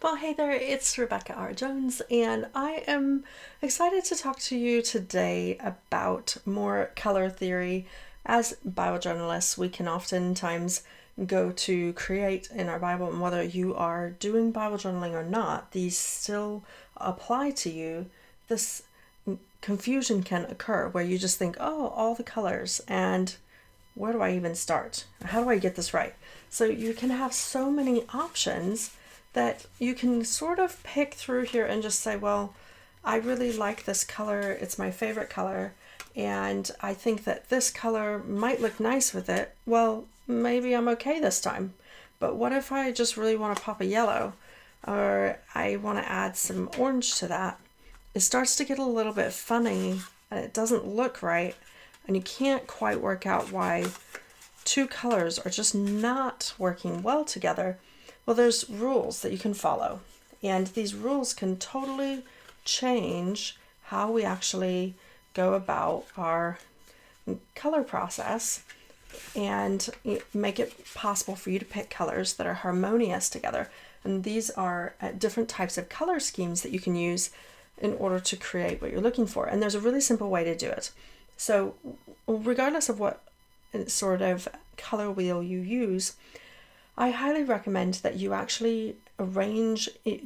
Well, hey there, it's Rebecca R. Jones, and I am excited to talk to you today about more color theory. As Bible journalists, we can oftentimes go to create in our Bible, and whether you are doing Bible journaling or not, these still apply to you. This confusion can occur where you just think, oh, all the colors, and where do I even start? How do I get this right? So you can have so many options that you can sort of pick through here and just say, well, I really like this color. It's my favorite color. And I think that this color might look nice with it. Well, maybe I'm okay this time. But what if I just really want to pop a yellow, or I want to add some orange to that? It starts to get a little bit funny and it doesn't look right. And you can't quite work out why two colors are just not working well together. Well, there's rules that you can follow, and these rules can totally change how we actually go about our color process and make it possible for you to pick colors that are harmonious together. And these are different types of color schemes that you can use in order to create what you're looking for. And there's a really simple way to do it. So regardless of what sort of color wheel you use, I highly recommend that you actually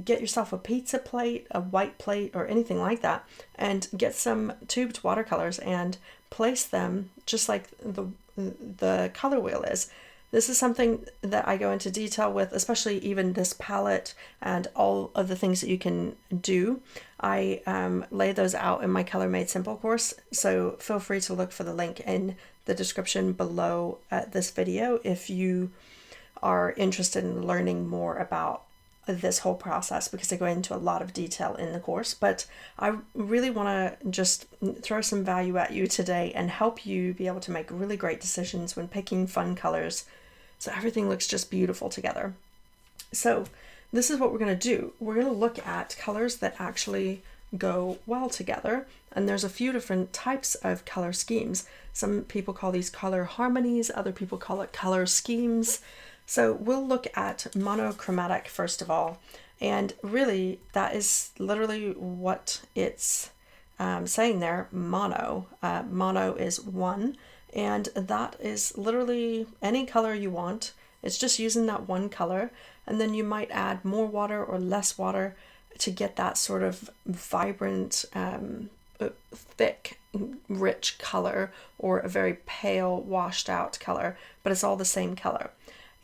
get yourself a pizza plate, a white plate, or anything like that, and get some tubed watercolors and place them just like the color wheel is. This is something that I go into detail with, especially even this palette and all of the things that you can do. I lay those out in my Color Made Simple course, so feel free to look for the link in the description below this video if you are interested in learning more about this whole process, because I go into a lot of detail in the course. But I really want to just throw some value at you today and help you be able to make really great decisions when picking fun colors so everything looks just beautiful together. So this is what we're going to do. We're going to look at colors that actually go well together, and there's a few different types of color schemes. Some people call these color harmonies, other people call it color schemes. So we'll look at monochromatic first of all, and really that is literally what it's saying there. Mono is one, and that is literally any color you want. It's just using that one color, and then you might add more water or less water to get that sort of vibrant, thick, rich color, or a very pale, washed out color, but it's all the same color.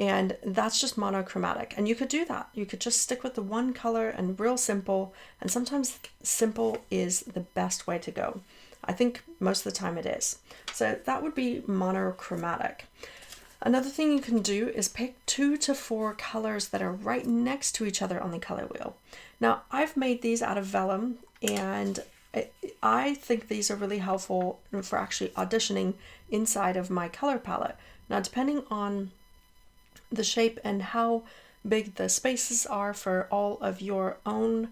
And that's just monochromatic. And you could do that. You could just stick with the one color and real simple. And sometimes simple is the best way to go. I think most of the time it is. So that would be monochromatic. Another thing you can do is pick 2 to 4 colors that are right next to each other on the color wheel. Now, I've made these out of vellum, and I think these are really helpful for actually auditioning inside of my color palette. Now, depending on the shape and how big the spaces are for all of your own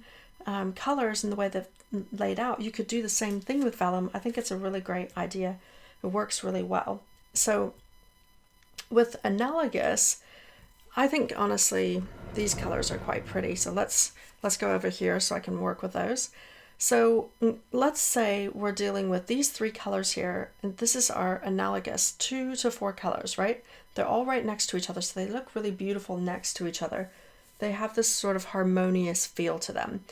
colors and the way they're laid out, you could do the same thing with vellum. I think it's a really great idea. It works really well. So with analogous, I think honestly these colors are quite pretty. So let's go over here so I can work with those. So let's say we're dealing with these 3 colors here, and this is our analogous 2 to 4 colors, right? They're all right next to each other, so they look really beautiful next to each other. They have this sort of harmonious feel to them.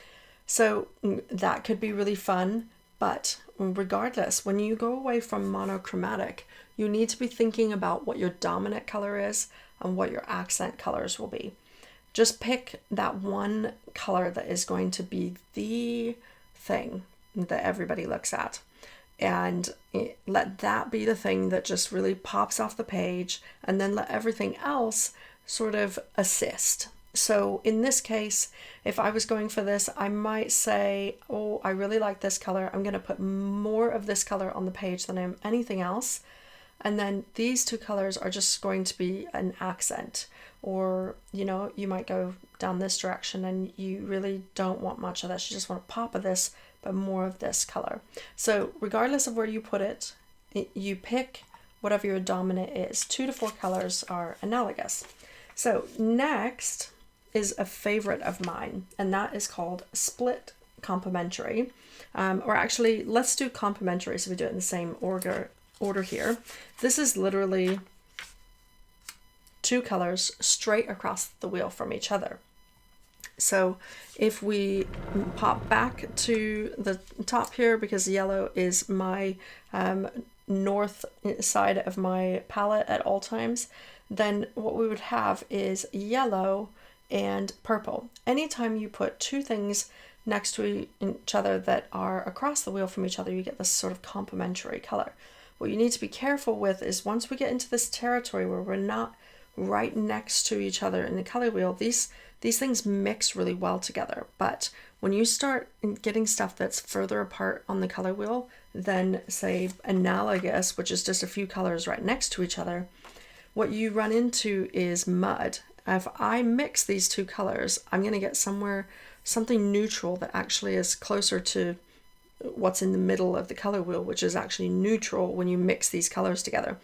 So that could be really fun, but regardless, when you go away from monochromatic, you need to be thinking about what your dominant color is and what your accent colors will be. Just pick that one color that is going to be the thing that everybody looks at, and let that be the thing that just really pops off the page, and then let everything else sort of assist. So in this case, if I was going for this, I might say, oh, I really like this color. I'm going to put more of this color on the page than anything else. And then these 2 colors are just going to be an accent. Or, you might go down this direction and you really don't want much of this. You just want a pop of this, but more of this color. So regardless of where you put it, you pick whatever your dominant is. 2 to 4 colors are analogous. So next, is a favorite of mine, and that is called Split Complementary. Or actually, let's do Complementary so we do it in the same order here. This is literally two colors straight across the wheel from each other. So if we pop back to the top here, because yellow is my north side of my palette at all times, then what we would have is yellow and purple. Anytime you put two things next to each other that are across the wheel from each other, you get this sort of complementary color. What you need to be careful with is once we get into this territory where we're not right next to each other in the color wheel, these things mix really well together. But when you start getting stuff that's further apart on the color wheel than, say, analogous, which is just a few colors right next to each other, what you run into is mud. If I mix these two colors, I'm going to get something neutral that actually is closer to what's in the middle of the color wheel, which is actually neutral when you mix these colors together.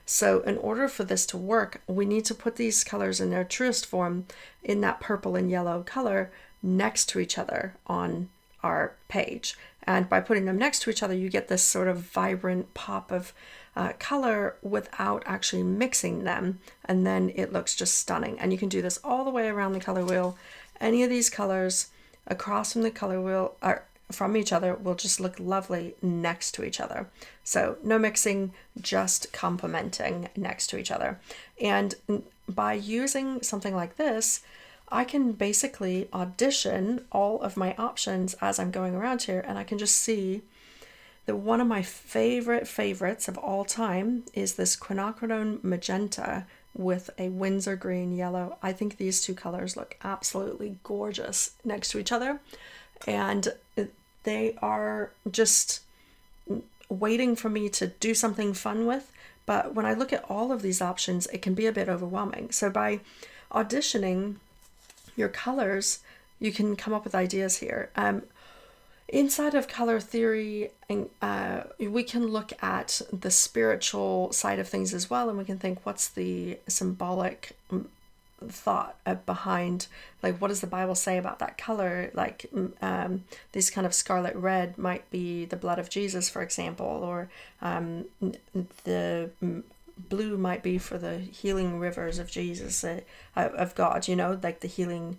So in order for this to work, we need to put these colors in their truest form in that purple and yellow color next to each other on our page. And by putting them next to each other, you get this sort of vibrant pop of color without actually mixing them. And then it looks just stunning. And you can do this all the way around the color wheel. Any of these colors across from the color wheel from each other will just look lovely next to each other. So no mixing, just complementing next to each other. And by using something like this, I can basically audition all of my options as I'm going around here, and I can just see that one of my favorites of all time is this quinacridone magenta with a Windsor green yellow. I think these two colors look absolutely gorgeous next to each other, and they are just waiting for me to do something fun with. But when I look at all of these options, it can be a bit overwhelming. So by auditioning your colors, you can come up with ideas here. Inside of color theory, we can look at the spiritual side of things as well, and we can think, what's the symbolic thought behind, like, what does the Bible say about that color? Like this kind of scarlet red might be the blood of Jesus, for example, or the blue might be for the healing rivers of Jesus, of God, like the healing,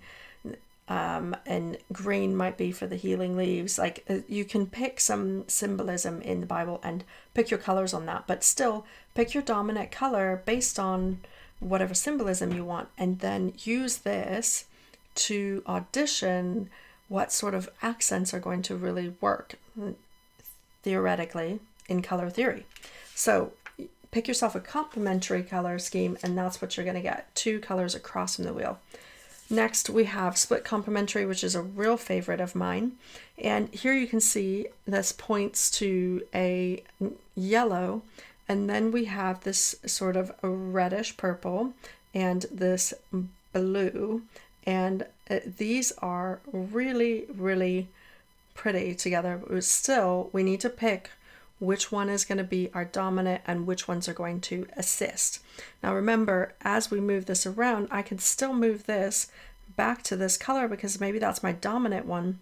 and green might be for the healing leaves. Like you can pick some symbolism in the Bible and pick your colors on that, but still pick your dominant color based on whatever symbolism you want, and then use this to audition what sort of accents are going to really work theoretically in color theory. So pick yourself a complementary color scheme, and that's what you're going to get, two colors across from the wheel. Next, we have Split Complementary, which is a real favorite of mine. And here you can see this points to a yellow, and then we have this sort of a reddish purple and this blue. And these are really, really pretty together. But still, we need to pick which one is going to be our dominant and which ones are going to assist. Now remember, as we move this around, I can still move this back to this color because maybe that's my dominant one.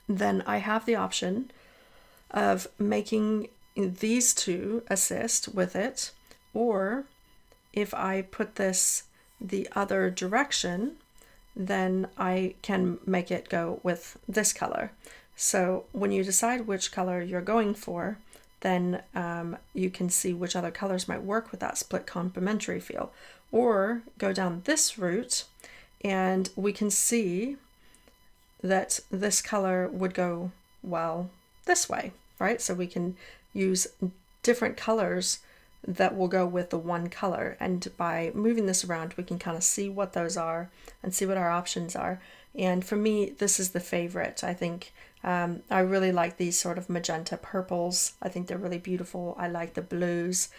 Then I have the option of making these two assist with it, or if I put this the other direction, then I can make it go with this color. So when you decide which color you're going for, then you can see which other colors might work with that split complementary feel. Or go down this route and we can see that this color would go well this way, right? So we can use different colors that will go with the one color, and by moving this around we can kind of see what those are and see what our options are. And for me, this is the favorite. I think I really like these sort of magenta purples. I think they're really beautiful. I like the blues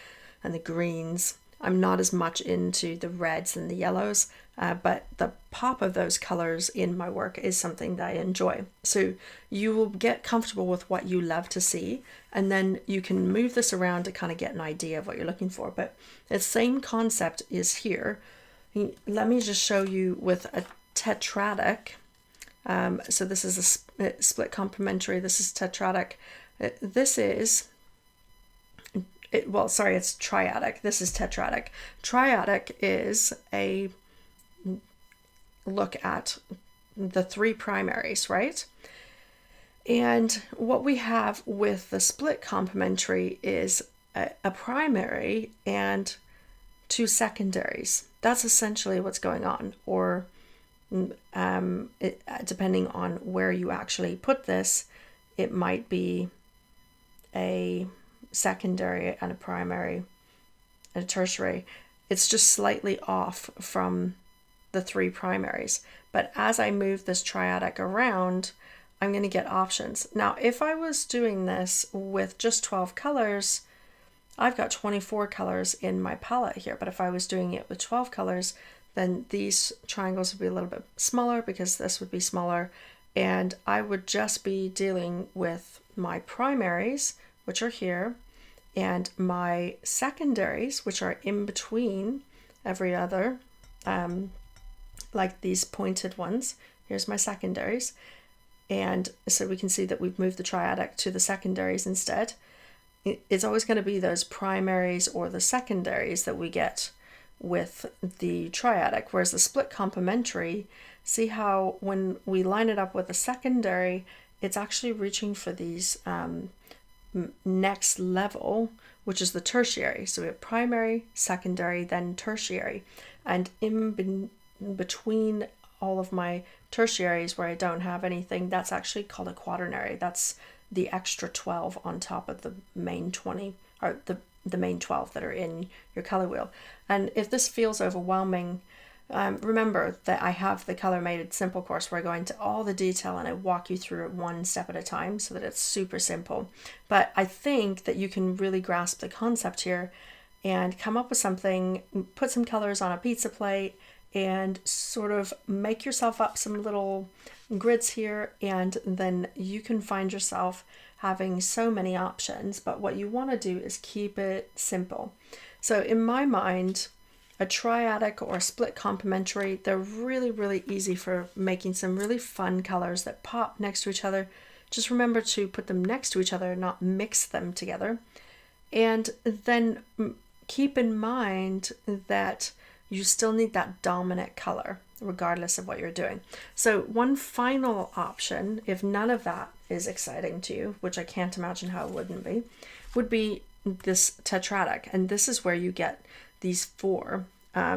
and the greens. I'm not as much into the reds and the yellows, but the pop of those colors in my work is something that I enjoy. So you will get comfortable with what you love to see, and then you can move this around to kind of get an idea of what you're looking for. But the same concept is here. Let me just show you with a Tetradic. So this is a split complementary. This is Tetradic. This is, it's Triadic. This is Tetradic. Triadic is a look at the three primaries, right? And what we have with the split complementary is a primary and two secondaries. That's essentially what's going on. Or depending on where you actually put this, it might be a secondary and a primary and a tertiary. It's just slightly off from the three primaries. But as I move this triadic around, I'm going to get options. Now, if I was doing this with just 12 colors, I've got 24 colors in my palette here. But if I was doing it with 12 colors, then these triangles would be a little bit smaller because this would be smaller. And I would just be dealing with my primaries, which are here, and my secondaries, which are in between every other, like these pointed ones. Here's my secondaries. And so we can see that we've moved the triadic to the secondaries instead. It's always going to be those primaries or the secondaries that we get with the triadic, whereas the split complementary, see how when we line it up with a secondary, it's actually reaching for these next level, which is the tertiary. So we have primary, secondary, then tertiary. And in between all of my tertiaries where I don't have anything, that's actually called a quaternary. That's the extra 12 on top of the main 20, or the main 12 that are in your color wheel. And if this feels overwhelming, remember that I have the Color Made Simple course where I go into all the detail and I walk you through it one step at a time so that it's super simple. But I think that you can really grasp the concept here and come up with something, put some colors on a pizza plate, and sort of make yourself up some little grids here, and then you can find yourself having so many options. But what you want to do is keep it simple. So in my mind, a triadic or a split complementary, they're really, really easy for making some really fun colors that pop next to each other. Just remember to put them next to each other, not mix them together. And then keep in mind that you still need that dominant color regardless of what you're doing. So one final option, if none of that is exciting to you, which I can't imagine how it wouldn't be, would be this tetradic. And this is where you get these four.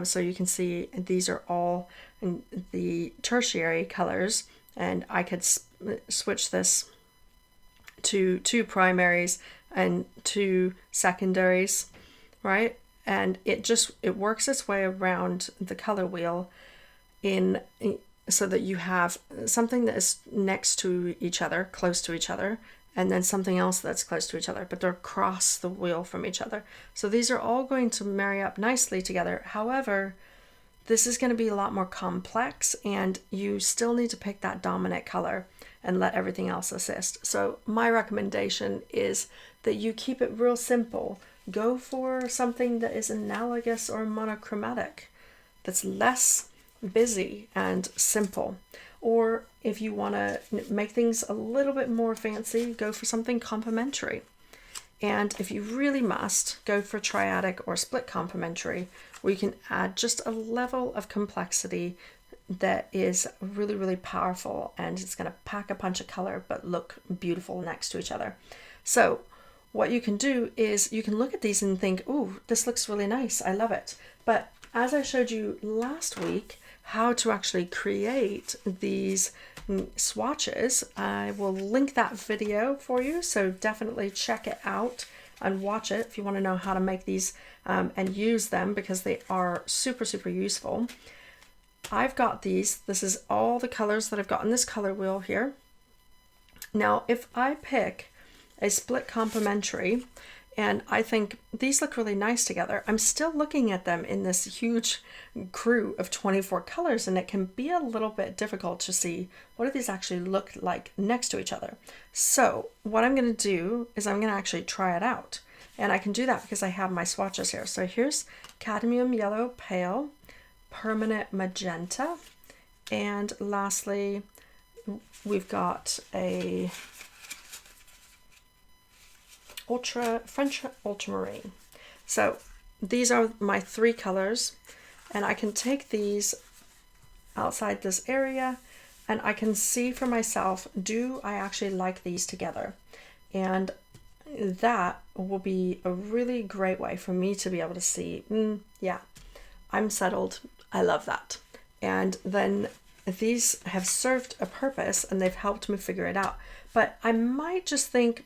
So you can see these are all in the tertiary colors, and I could switch this to two primaries and two secondaries, right? And it works its way around the color wheel in so that you have something that is next to each other, close to each other, and then something else that's close to each other, but they're across the wheel from each other. So these are all going to marry up nicely together. However, this is going to be a lot more complex, and you still need to pick that dominant color and let everything else assist. So my recommendation is that you keep it real simple. Go for something that is analogous or monochromatic, that's less busy and simple. Or if you want to make things a little bit more fancy, go for something complementary. And if you really must, go for triadic or split complementary, where you can add just a level of complexity that is really, really powerful, and it's going to pack a punch of color but look beautiful next to each other. So what you can do is you can look at these and think, ooh, this looks really nice, I love it. But as I showed you last week, how to actually create these swatches, I will link that video for you, so definitely check it out and watch it if you want to know how to make these and use them, because they are super, super useful. I've got these. This is all the colors that I've got in this color wheel here. Now, if I pick a split complementary, and I think these look really nice together, I'm still looking at them in this huge crew of 24 colors, and it can be a little bit difficult to see what do these actually look like next to each other. So what I'm going to do is I'm going to actually try it out, and I can do that because I have my swatches here. So here's cadmium yellow pale, permanent magenta, And lastly, we've got a French ultramarine. So these are my 3 colors, and I can take these outside this area and I can see for myself, do I actually like these together? And that will be a really great way for me to be able to see, yeah, I'm settled. I love that. And then these have served a purpose and they've helped me figure it out. But I might just think,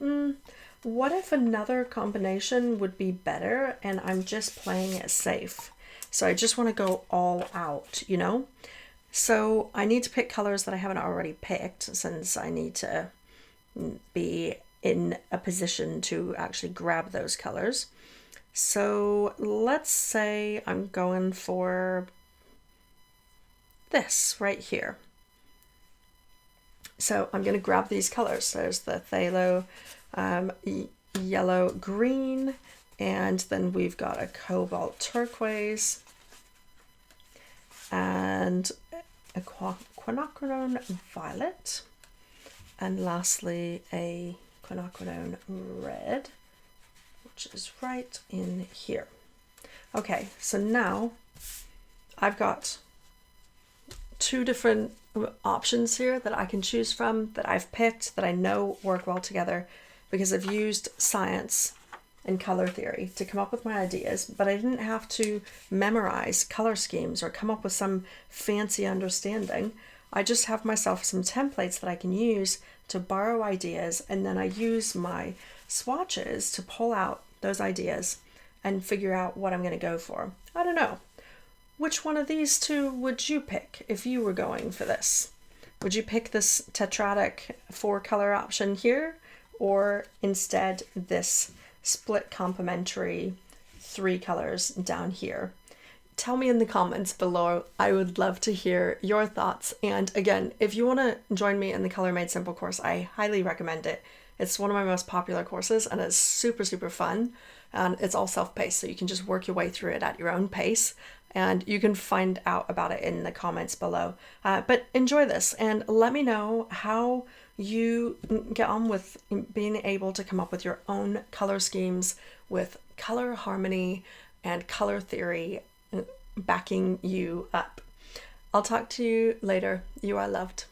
what if another combination would be better and I'm just playing it safe? So I just want to go all out, you know? So I need to pick colors that I haven't already picked, since I need to be in a position to actually grab those colors. So let's say I'm going for this right here. So I'm going to grab these colors. There's the phthalo, yellow green, and then we've got a cobalt turquoise and a quinacridone violet, and lastly a quinacridone red, which is right in here. Okay, so now I've got 2 different options here that I can choose from, that I've picked, that I know work well together, because I've used science and color theory to come up with my ideas, but I didn't have to memorize color schemes or come up with some fancy understanding. I just have myself some templates that I can use to borrow ideas, and then I use my swatches to pull out those ideas and figure out what I'm going to go for. I don't know. Which one of these 2 would you pick if you were going for this? Would you pick this Tetradic 4 color option here, or instead this split complementary 3 colors down here? Tell me in the comments below. I would love to hear your thoughts. And again, if you want to join me in the Color Made Simple course, I highly recommend it. It's one of my most popular courses and it's super, super fun. And it's all self-paced, so you can just work your way through it at your own pace. And you can find out about it in the comments below. But enjoy this and let me know how you get on with being able to come up with your own color schemes with color harmony and color theory backing you up. I'll talk to you later. You are loved.